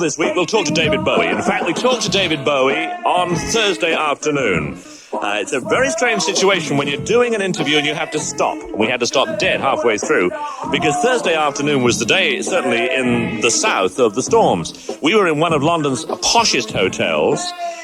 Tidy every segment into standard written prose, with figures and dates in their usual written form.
this week, we'll talk to David Bowie. In fact, we talked to David Bowie on Thursday afternoon. It's a very strange situation when you're doing an interview and you have to stop. We had to stop dead halfway through because Thursday afternoon was the day, certainly in the south, of the storms. We were in one of London's poshest hotels,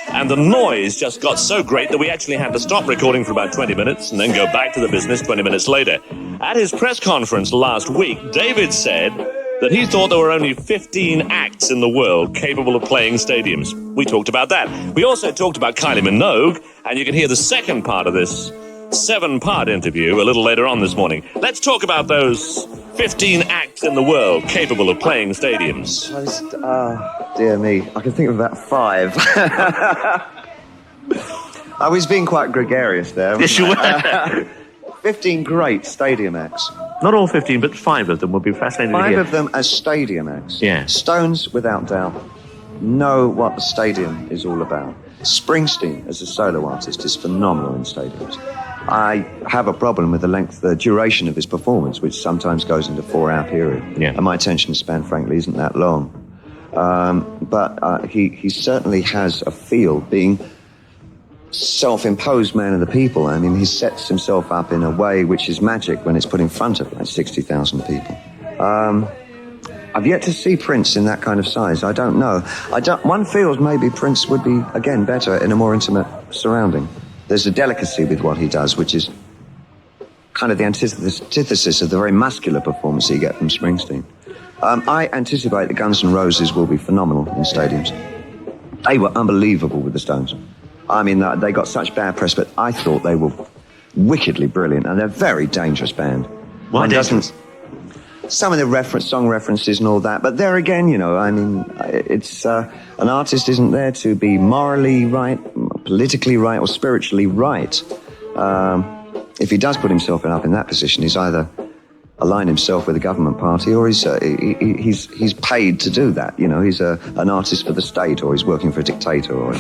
and the noise just got so great that we actually had to stop recording for about 20 minutes and then go back to the business 20 minutes later. At his press conference last week, David said that he thought there were only 15 acts in the world capable of playing stadiums. We talked about that. We also talked about Kylie Minogue, and you can hear the second part of this 7-part interview a little later on this morning. Let's talk about those 15 acts in the world capable of playing stadiums. Dear me, I can think of about 5. I was being quite gregarious there. Yes, you were. 15 great stadium acts. Not all 15, but 5 of them would be fascinating to hear. 5 of them as stadium acts. Yeah. Stones, without doubt, know what the stadium is all about. Springsteen, as a solo artist, is phenomenal in stadiums. I have a problem with the duration of his performance, which sometimes goes into a 4-hour period. Yeah. And my attention span, frankly, isn't that long. But he certainly has a feel, being self-imposed man of the people. I mean, he sets himself up in a way which is magic when it's put in front of like 60,000 people. I've yet to see Prince in that kind of size. I don't know. One feels maybe Prince would be, again, better in a more intimate surrounding. There's a delicacy with what he does, which is kind of the antithesis of the very muscular performance you get from Springsteen. I anticipate the Guns N' Roses will be phenomenal in stadiums. They were unbelievable with the Stones. I mean, they got such bad press, but I thought they were wickedly brilliant, and they're a very dangerous band. Why dangerous? Some of the song references and all that, but there again, you know, I mean, it's an artist isn't there to be morally right, politically right, or spiritually right. If he does put himself up in that position, he's either aligned himself with the government party, or he's paid to do that. You know, he's an artist for the state, or he's working for a dictator.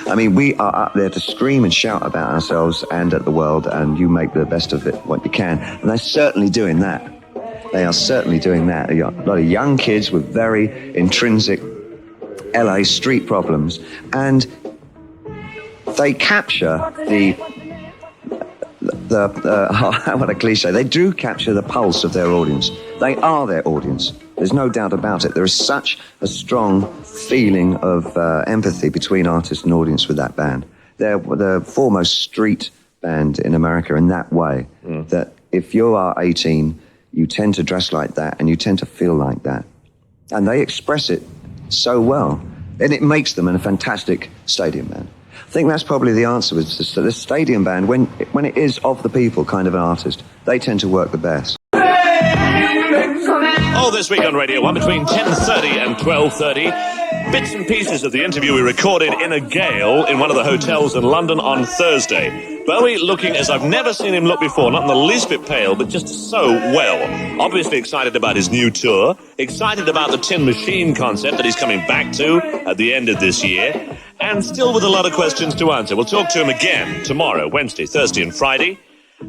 I mean, we are up there to scream and shout about ourselves and at the world, and you make the best of it what you can. And they're certainly doing that. They are certainly doing that. A lot of young kids with very intrinsic LA street problems, and they capture what a cliche. They do capture the pulse of their audience. They are their audience. There's no doubt about it. There is such a strong feeling of empathy between artist and audience with that band. They're the foremost street band in America in that way, that if you are 18, you tend to dress like that and you tend to feel like that. And they express it so well. And it makes them a fantastic stadium band. I think that's probably the answer with the stadium band. When it is of the people kind of an artist, they tend to work the best. Oh, this week on Radio 1 between 10:30 and 12:30. Bits and pieces of the interview we recorded in a gale in one of the hotels in London on Thursday. Bowie looking as I've never seen him look before, not in the least bit pale, but just so well. Obviously excited about his new tour, excited about the Tin Machine concept that he's coming back to at the end of this year, and still with a lot of questions to answer. We'll talk to him again tomorrow, Wednesday, Thursday and Friday.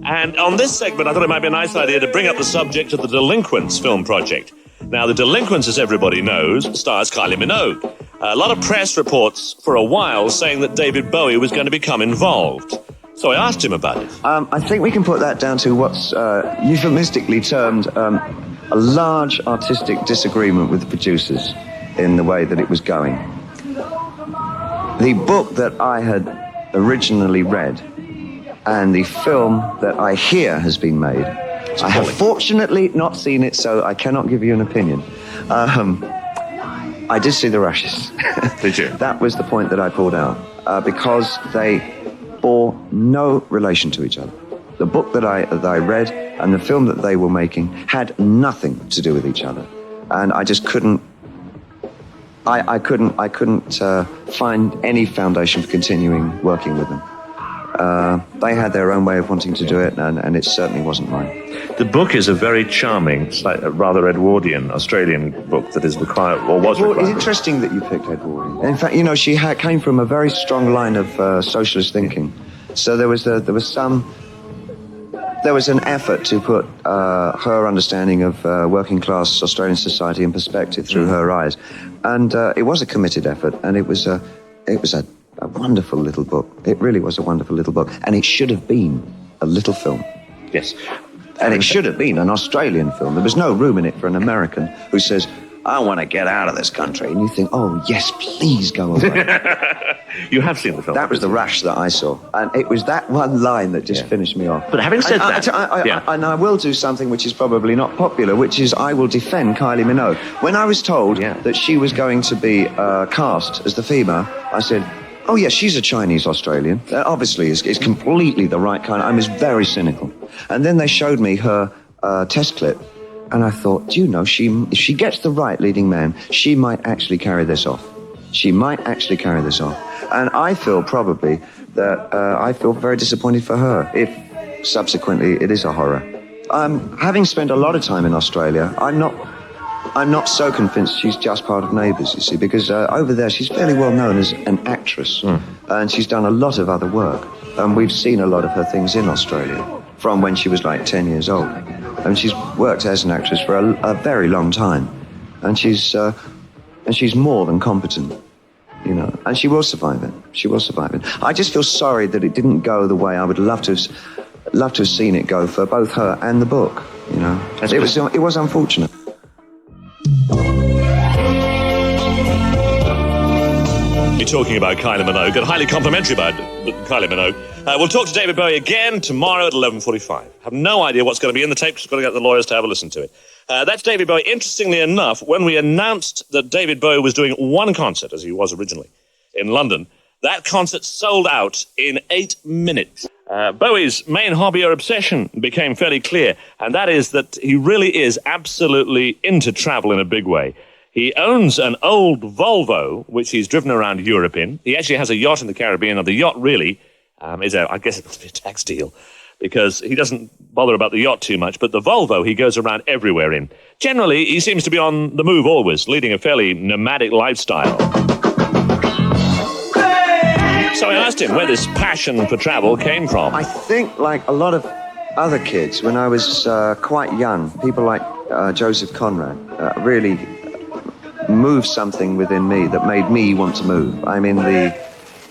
And on this segment, I thought it might be a nice idea to bring up the subject of the Delinquents film project. Now, the Delinquents, as everybody knows, stars Kylie Minogue. A lot of press reports for a while saying that David Bowie was going to become involved. So I asked him about it. I think we can put that down to what's euphemistically termed a large artistic disagreement with the producers in the way that it was going. The book that I had originally read and the film that I hear has been made, I have fortunately not seen it, so I cannot give you an opinion. I did see the Rushes. Did you? That was the point that I pulled out, because they bore no relation to each other. The book that I read and the film that they were making had nothing to do with each other, and I just couldn't. I couldn't find any foundation for continuing working with them. They had their own way of wanting to do it, and it certainly wasn't mine. The book is a very charming, rather Edwardian Australian book that is required, or was required. It's interesting that you picked Edwardian. In fact, you know, she came from a very strong line of socialist thinking. So there was there was an effort to put her understanding of working class Australian society in perspective through her eyes, and it was a committed effort, and it was a wonderful little book. It really was a wonderful little book, and it should have been a little film. Yes. And it should have been an Australian film. There was no room in it for an American who says, I want to get out of this country. And you think, oh, yes, please go away. You have seen the film. That was the rush that I saw. And it was that one line that just finished me off. But having said that... And I will do something which is probably not popular, which is I will defend Kylie Minogue. When I was told that she was going to be cast as the female, I said, oh, yes, she's a Chinese Australian. That obviously is completely the right kind. I was very cynical. And then they showed me her test clip. And I thought, do you know, if she gets the right leading man, she might actually carry this off. She might actually carry this off. And I feel probably that I feel very disappointed for her if subsequently it is a horror. Having spent a lot of time in Australia, I'm not so convinced she's just part of Neighbours, you see, because over there she's fairly well known as an actress. And she's done a lot of other work. And we've seen a lot of her things in Australia from when she was like 10 years old. And she's worked as an actress for a very long time. And she's more than competent, you know. And she will survive it. She will survive it. I just feel sorry that it didn't go the way I would love to have seen it go for both her and the book, you know. It was unfortunate. We're talking about Kylie Minogue, and highly complimentary about Kylie Minogue. We'll talk to David Bowie again tomorrow at 11:45. Have no idea what's going to be in the tape. Just got to get the lawyers to have a listen to it. That's David Bowie. Interestingly enough, when we announced that David Bowie was doing one concert, as he was originally, in London, that concert sold out in 8 minutes. Bowie's main hobby or obsession became fairly clear, and that is that he really is absolutely into travel in a big way. He owns an old Volvo, which he's driven around Europe in. He actually has a yacht in the Caribbean, and the yacht really I guess it must be a tax deal, because he doesn't bother about the yacht too much, but the Volvo he goes around everywhere in. Generally, he seems to be on the move always, leading a fairly nomadic lifestyle. So I asked him where this passion for travel came from. I think, like a lot of other kids, when I was quite young, people like Joseph Conrad really moved something within me that made me want to move. I mean,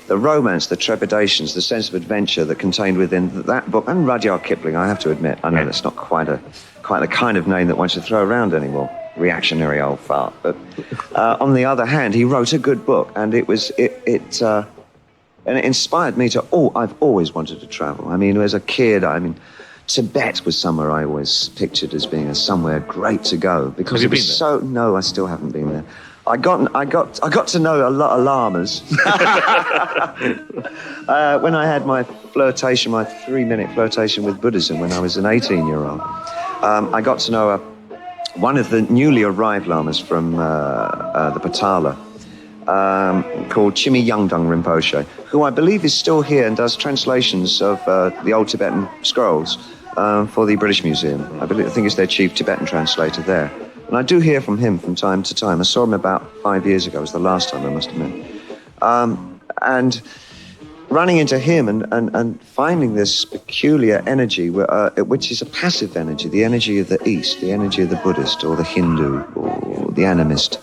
the romance, the trepidations, the sense of adventure that contained within that book, and Rudyard Kipling, I have to admit. I know that's not quite the kind of name that one should throw around anymore. Reactionary old fart. But on the other hand, he wrote a good book, and it inspired me to. I've always wanted to travel. I mean, as a kid, Tibet was somewhere I always pictured as being somewhere great to go, because have you been there? No, I still haven't been there. I got to know a lot of lamas when I had my 3-minute flirtation with Buddhism when I was an 18-year-old. I got to know one of the newly arrived lamas from the Patala, called Chimi Yangdung Rinpoche, who I believe is still here and does translations of the old Tibetan scrolls for the British Museum. I think it's their chief Tibetan translator there. And I do hear from him from time to time. I saw him about 5 years ago. It was the last time, I must admit. And running into him and finding this peculiar energy, which is a passive energy, the energy of the East, the energy of the Buddhist or the Hindu or the animist.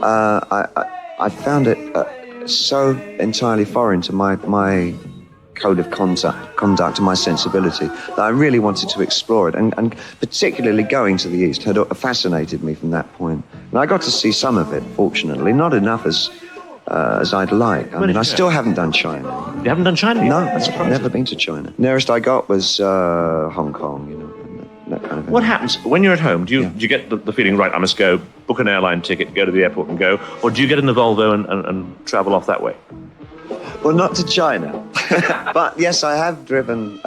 I found it so entirely foreign to my code of conduct and my sensibility that I really wanted to explore it, and particularly going to the East had fascinated me from that point. And I got to see some of it, fortunately, not enough as I'd like. I still haven't done China. You haven't done China? No, I've never been to China. Nearest I got was Hong Kong, and that kind of thing. What happens when you're at home? Do you get the feeling, right, I must go, book an airline ticket, go to the airport and go, or do you get in the Volvo and travel off that way? Well, not to China. But yes, I have driven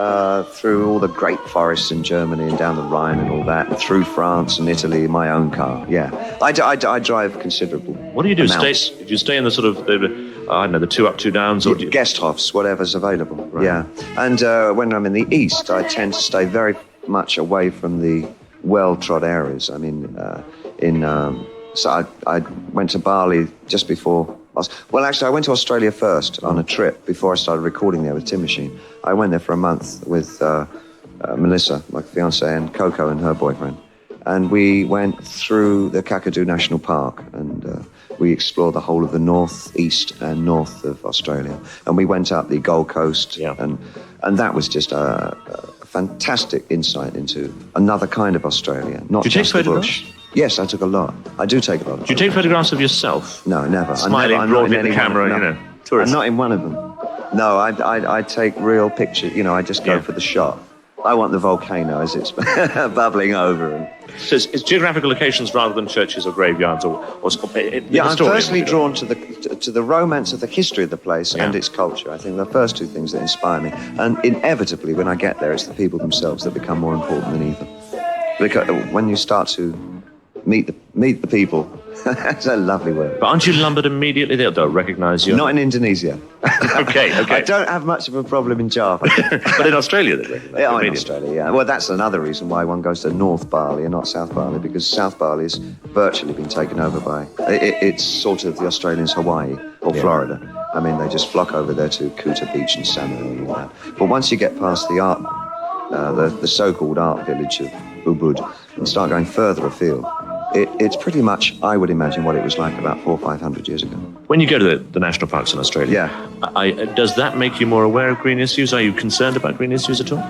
through all the great forests in Germany and down the Rhine and all that, and through France and Italy in my own car. Yeah, I drive considerable. What do you do? Do you stay in the sort of the 2 up, 2 downs, or guest hofs, whatever's available? Right. Yeah, and when I'm in the East, I tend to stay very much away from the well-trod areas. I mean, so I went to Bali just before. Well, actually, I went to Australia first on a trip before I started recording there with Tin Machine. I went there for a month with Melissa, my fiancée, and Coco and her boyfriend. And we went through the Kakadu National Park, and we explored the whole of the north-east and north of Australia. And we went up the Gold Coast, and that was just a fantastic insight into another kind of Australia, not Did you just take the photographs? bush. Yes, I took a lot. I do take a lot. Do you take photographs of yourself? No, never. Smiling broadly at the camera, you know, tourist. I'm not in one of them. No, I take real pictures. You know, I just go for the shot. I want the volcano as it's bubbling over. So it's geographical locations rather than churches or graveyards or I'm personally drawn to the romance of the history of the place and its culture. I think the first two things that inspire me. And inevitably, when I get there, it's the people themselves that become more important than either. Because when you start to meet the people, that's a lovely word. But aren't you lumbered immediately? They'll recognise you. Not in Indonesia. Okay. I don't have much of a problem in Java. But in Australia, they recognise you. In Australia, yeah. Well, that's another reason why one goes to North Bali and not South Bali, because South Bali has virtually been taken over by... It's sort of the Australians' Hawaii or Florida. I mean, they just flock over there to Kuta Beach and salmon and all that. But once you get past the art, the so-called art village of Ubud and start going further afield, it's pretty much, I would imagine, what it was like about 400 or 500 years ago. When you go to the national parks in Australia, does that make you more aware of green issues? Are you concerned about green issues at all?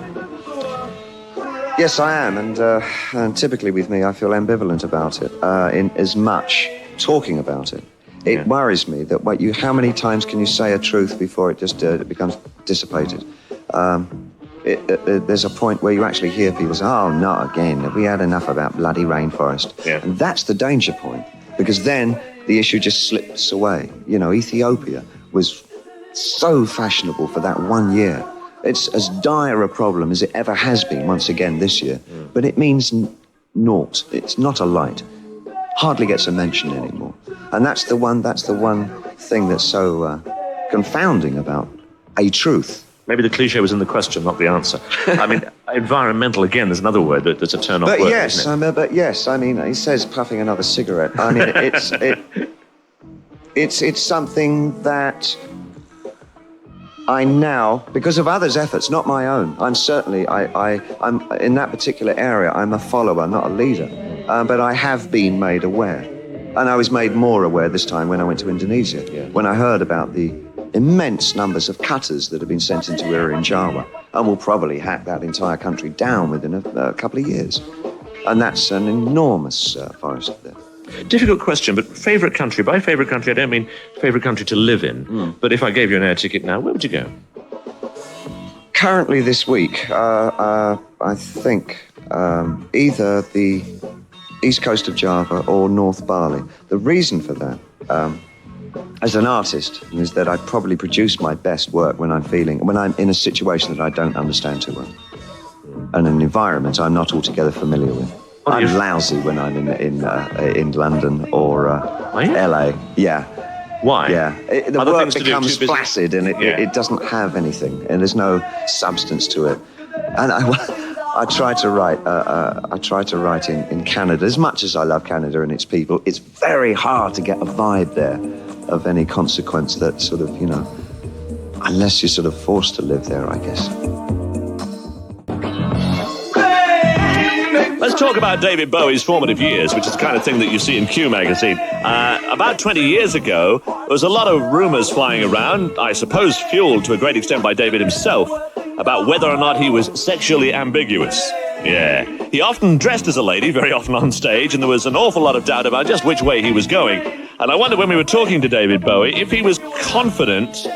Yes, I am, and typically with me, I feel ambivalent about it. In as much talking about it, it worries me that how many times can you say a truth before it just becomes dissipated? There's a point where you actually hear people say, "Oh, not again. We had enough about bloody rainforest." Yeah. And that's the danger point, because then the issue just slips away. You know, Ethiopia was so fashionable for that 1 year. It's as dire a problem as it ever has been once again this year. But it means naught. It's not a light. Hardly gets a mention anymore. And that's the one thing that's so confounding about a truth. Maybe the cliche was in the question, not the answer. I mean, environmental, again, there's another word that's a turn-off word, isn't it? But yes, I mean, he says puffing another cigarette. I mean, it's something that I now, because of others' efforts, not my own, I'm certainly, I'm in that particular area, I'm a follower, not a leader. But I have been made aware. And I was made more aware this time when I went to Indonesia, when I heard about the immense numbers of cutters that have been sent into Irian Java and will probably hack that entire country down within a couple of years. And that's an enormous forest there. Difficult question, but favourite country. By favourite country, I don't mean favourite country to live in. But if I gave you an air ticket now, where would you go? Currently this week, I think either the east coast of Java or North Bali. The reason for that, as an artist, is that I probably produce my best work when I'm in a situation that I don't understand too well, and an environment I'm not altogether familiar with. I'm lousy when I'm in London or LA. Yeah. Why? Yeah. The work becomes flaccid and it doesn't have anything, and there's no substance to it. And I try to write in Canada. As much as I love Canada and its people, it's very hard to get a vibe there of any consequence that sort of, you know, unless you're sort of forced to live there, I guess. Let's talk about David Bowie's formative years, which is the kind of thing that you see in Q magazine. About 20 years ago, there was a lot of rumours flying around, I suppose fueled to a great extent by David himself, about whether or not he was sexually ambiguous. Yeah. He often dressed as a lady, very often on stage, and there was an awful lot of doubt about just which way he was going. And I wonder, when we were talking to David Bowie, if he was confident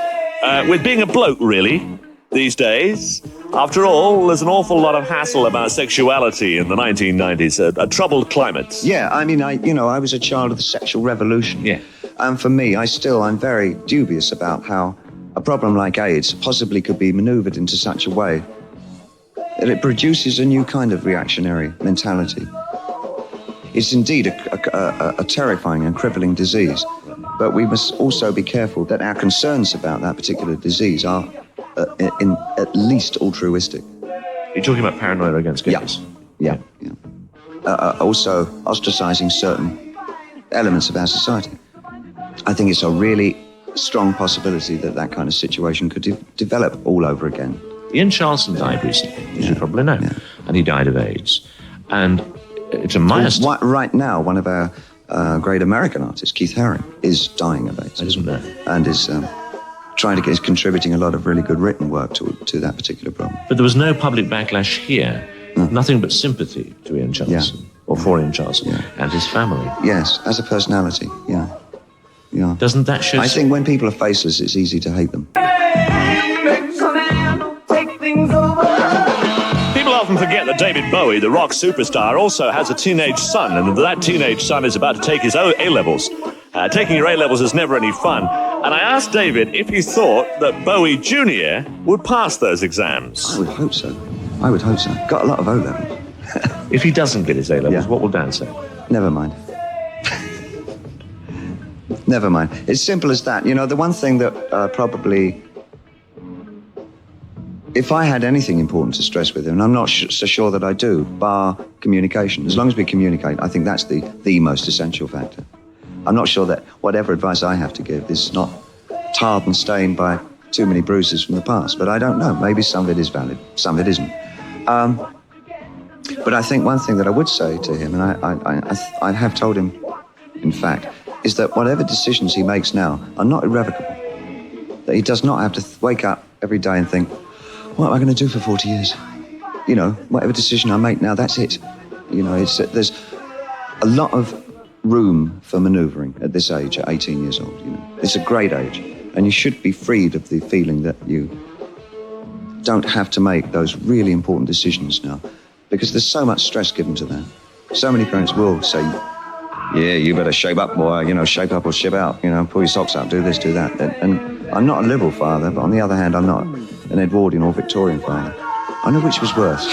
with being a bloke, really, these days. After all, there's an awful lot of hassle about sexuality in the 1990s, a troubled climate. Yeah, I mean, I was a child of the sexual revolution. Yeah. And for me, I'm very dubious about how a problem like AIDS possibly could be maneuvered into such a way that it produces a new kind of reactionary mentality. It's indeed a terrifying and crippling disease, but we must also be careful that our concerns about that particular disease are in at least altruistic. You're talking about paranoia against gays? Yeah. Also ostracizing certain elements of our society. I think it's a really strong possibility that kind of situation could develop all over again. Ian Charleston died recently, as you probably know, and he died of AIDS. And to my right now, one of our great American artists, Keith Haring, is dying of AIDS. I didn't know. And is contributing a lot of really good written work to that particular problem. But there was no public backlash here. Nothing but sympathy to Ian Charleston, or for Ian Charleston, and his family. Yes, as a personality, yeah. Doesn't that show... I think when people are faceless, it's easy to hate them. People often forget that David Bowie, the rock superstar, also has a teenage son, and that teenage son is about to take his A-levels. Taking your A-levels is never any fun. And I asked David if he thought that Bowie Jr. would pass those exams. I would hope so. Got a lot of O-levels. If he doesn't get his A-levels, what will Dan say? Never mind. Never mind. It's simple as that. You know, the one thing that probably... If I had anything important to stress with him, and I'm not so sure that I do, bar communication. As long as we communicate, I think that's the most essential factor. I'm not sure that whatever advice I have to give is not tarred and stained by too many bruises from the past. But I don't know. Maybe some of it is valid, some of it isn't. But I think one thing that I would say to him, and I have told him, in fact, is that whatever decisions he makes now are not irrevocable. That he does not have to wake up every day and think, what am I going to do for 40 years? You know, whatever decision I make now, that's it. You know, there's a lot of room for manoeuvring at this age, at 18 years old. You know, it's a great age, and you should be freed of the feeling that you don't have to make those really important decisions now, because there's so much stress given to that. So many parents will say, yeah, you better shape up, boy, you know, shape up or ship out, you know, pull your socks up, do this, do that. And I'm not a liberal father, but on the other hand, I'm not an Edwardian or Victorian father. I know which was worse.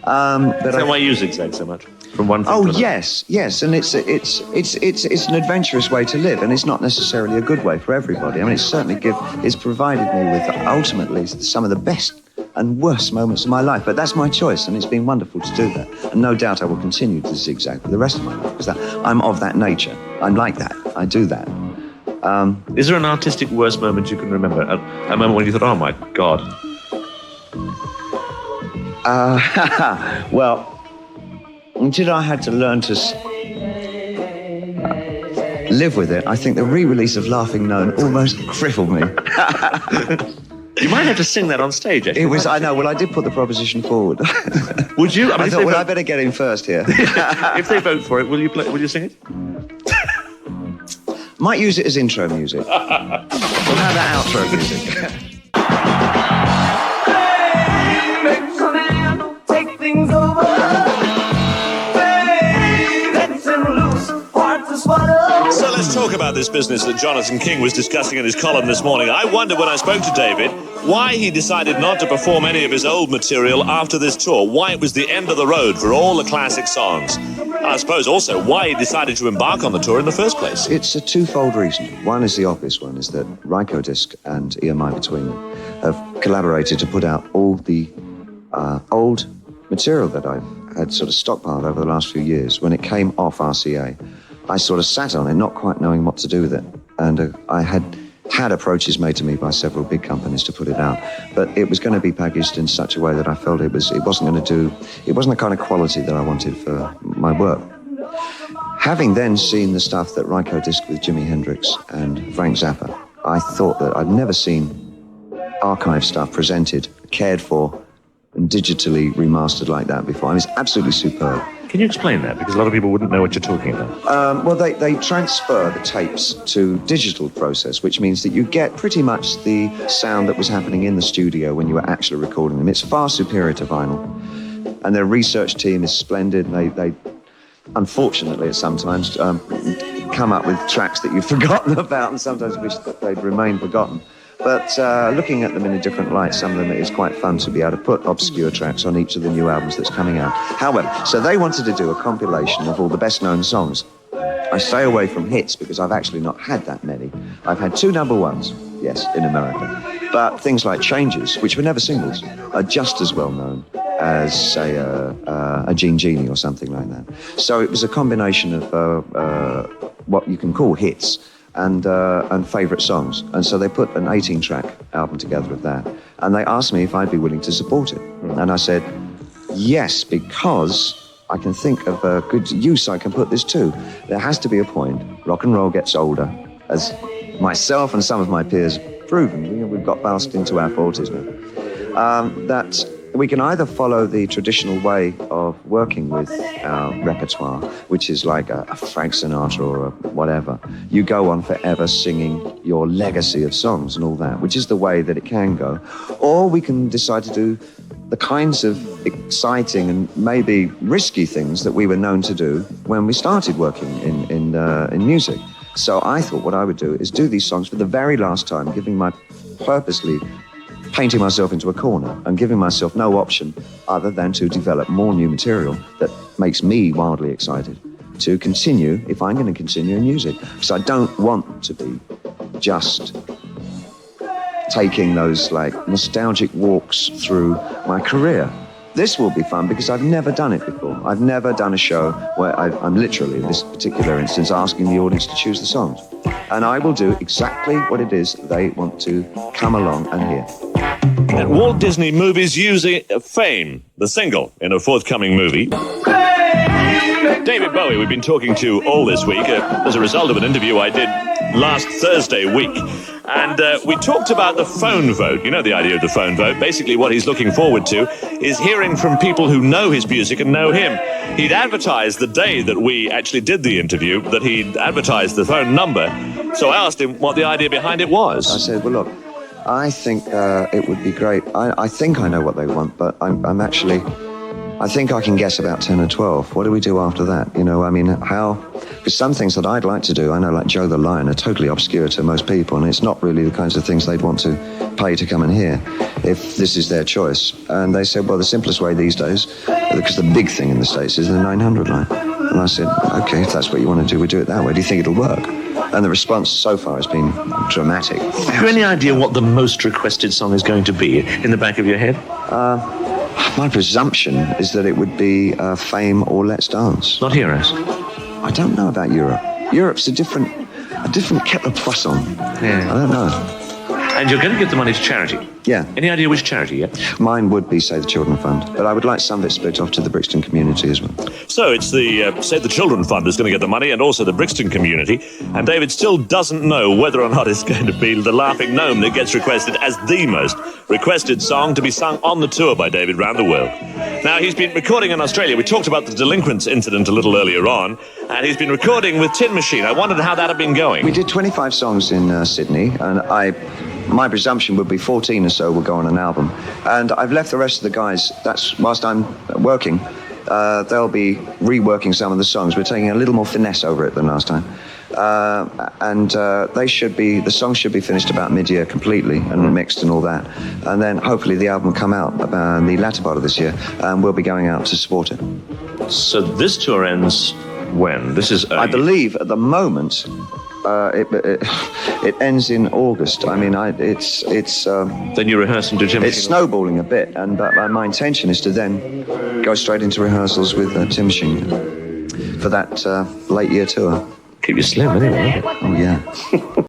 That's why you zigzag so much from one thing to another. Yes, and it's an adventurous way to live, and it's not necessarily a good way for everybody. I mean, it's provided me with ultimately some of the best and worst moments of my life, but that's my choice, and it's been wonderful to do that. And no doubt I will continue to zigzag for the rest of my life, because I'm of that nature. I'm like that. I do that. Is there an artistic worst moment you can remember? A moment when you thought, oh my God. Well, until I had to learn to live with it, I think the re-release of Laughing Gnome almost crippled me. You might have to sing that on stage, actually. It was, I know, well, I did put the proposition forward. Would you? I thought, well, I better get in first here. If they vote for it, will you sing it? Might use it as intro music. We'll have that outro music. So let's talk about this business that Jonathan King was discussing in his column this morning. I wondered when I spoke to David why he decided not to perform any of his old material after this tour, why it was the end of the road for all the classic songs. And I suppose also why he decided to embark on the tour in the first place. It's a twofold reason. One is the obvious one, is that Rykodisc and EMI between them have collaborated to put out all the old material that I've had sort of stockpiled over the last few years. When it came off RCA, I sort of sat on it, not quite knowing what to do with it. And I had approaches made to me by several big companies to put it out, but it was going to be packaged in such a way that I felt it wasn't the kind of quality that I wanted for my work. Having then seen the stuff that Rykodisc with Jimi Hendrix and Frank Zappa, I thought that I'd never seen archive stuff presented, cared for, and digitally remastered like that before. I mean, it's absolutely superb. Can you explain that? Because a lot of people wouldn't know what you're talking about. Well, they transfer the tapes to digital process, which means that you get pretty much the sound that was happening in the studio when you were actually recording them. It's far superior to vinyl. And their research team is splendid. They unfortunately, sometimes come up with tracks that you've forgotten about and sometimes wish that they'd remained forgotten. But looking at them in a different light, some of them, it is quite fun to be able to put obscure tracks on each of the new albums that's coming out. However, so they wanted to do a compilation of all the best-known songs. I stay away from hits because I've actually not had that many. I've had 2 number ones, yes, in America. But things like Changes, which were never singles, are just as well known as, say, a Gene Genie or something like that. So it was a combination of what you can call hits, and favourite songs. And so they put an 18-track album together of that. And they asked me if I'd be willing to support it. And I said, yes, because I can think of a good use I can put this to. There has to be a point. Rock and roll gets older, as myself and some of my peers have proven. We've got past into our 40s now. That we can either follow the traditional way of working with our repertoire, which is like a Frank Sinatra or a whatever. You go on forever singing your legacy of songs and all that, which is the way that it can go. Or we can decide to do the kinds of exciting and maybe risky things that we were known to do when we started working in music. So I thought what I would do is do these songs for the very last time, purposely painting myself into a corner and giving myself no option other than to develop more new material that makes me wildly excited to continue, if I'm going to continue in music. So I don't want to be just taking those like nostalgic walks through my career. This will be fun because I've never done it before. I've never done a show where I'm literally, in this particular instance, asking the audience to choose the songs. And I will do exactly what it is they want to come along and hear. And Walt Disney Movies using Fame, the single, in a forthcoming movie. David Bowie, we've been talking to all this week as a result of an interview I did last Thursday week. And we talked about the phone vote. You know the idea of the phone vote. Basically, what he's looking forward to is hearing from people who know his music and know him. He'd advertised the day that we actually did the interview that he'd advertised the phone number. So I asked him what the idea behind it was. I said, well, look, I think it would be great. I think I know what they want, but I think I can guess about 10 or 12. What do we do after that? You know, I mean, because some things that I'd like to do, I know like Joe the Lion, are totally obscure to most people, and it's not really the kinds of things they'd want to pay to come and hear if this is their choice. And they said, well, the simplest way these days, because the big thing in the States is the 900 line. And I said, okay, if that's what you want to do, we'll do it that way. Do you think it'll work? And the response so far has been dramatic. Have you any idea what the most requested song is going to be in the back of your head? My presumption is that it would be Fame or Let's Dance. Not Heroes? I don't know about Europe. Europe's a different kettle of poisson. Yeah. I don't know. And you're going to give the money to charity? Yeah. Any idea which charity yet? Mine would be Save the Children Fund, but I would like some of it split off to the Brixton community as well. So it's the Save the Children Fund is going to get the money, and also the Brixton community. And David still doesn't know whether or not it's going to be the Laughing Gnome that gets requested as the most requested song to be sung on the tour by David round the world. Now, he's been recording in Australia. We talked about the Delinquents incident a little earlier on, and he's been recording with Tin Machine. I wondered how that had been going. We did 25 songs in Sydney, and my presumption would be 14 or so will go on an album. And I've left the rest of the guys, that's whilst I'm working, they'll be reworking some of the songs. We're taking a little more finesse over it than last time. The songs should be finished about mid-year completely and mixed and all that. And then hopefully the album will come out about the latter part of this year, and we'll be going out to support it. So this tour ends when? This is I believe at the moment it ends in August. I mean, then you rehearse and do Tim It's snowballing a bit, and my intention is to then go straight into rehearsals with Tim Machine for that late year tour. Keep you slim anyway. Oh yeah.